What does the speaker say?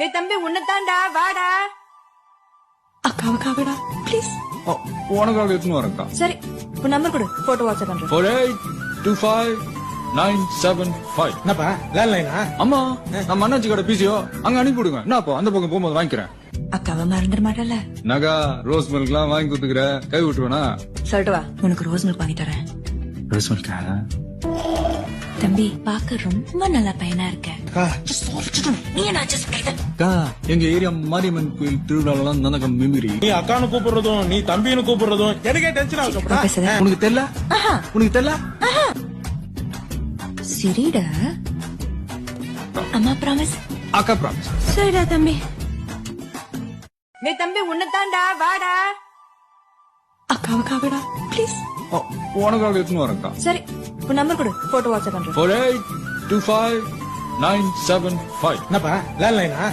மே தம்பி உன்னதாண்டா வாடா. அக்காவுக்காகடா ப்ளீஸ். உனக்காக எடுத்துன்னு வரேன்க்கா. சரி உன் நம்பர் கொடு, போட்டோ வாட்ஸ்அப் பண்றேன். 48259755. என்னப்பா லேண்ட்லைனா? அம்மா நம்ம அண்ணாச்சி கடை பிசியோ அங்க அனுப்பி விடுங்க. என்னப்பா அந்த பக்கம் போகும்போது வாங்கிக்கிறேன். அக்காவை மறந்துட மாட்டல. நகா ரோஸ் மில்க் எல்லாம் வாங்கி கொடுத்துக்கிற, கை விட்டுருவேனா? சொல்லிட்டு வா, உனக்கு ரோஸ் மில்க் வாங்கி தரேன். ரோஸ் மில்கா? தம்பி பாக்க ரொம்ப நல்ல பையனா இருக்க. நீ என்ன அட்ஜஸ்ட் பண்ற? அக்கா எங்க ஏரியா மாரியம்மன் கோயில் திருவிழாலாம் தானக்கா மெமரி. நீ அக்கானு கூப்பிடுறதும் நீ தம்பின்னு கூப்பிடுறதும் எனக்கே டென்ஷன் ஆகுதுடா. உனக்கு தெரியல? உனக்கு தெரியல? சரிடா. அம்மா ப்ராமிஸ். அக்கா ப்ராமிஸ். சரிடா தம்பி. மே தம்பி உன்னதாண்டா வாடா. அக்காவுக்காகடா ப்ளீஸ். உனக்காக எடுத்துன்னு வரேன்க்கா. சரி உன் நம்பர் கொடு, போட்டோ வாட்ஸ்அப் பண்றேன். 48259755. என்னப்பா லேண்ட்லைனா?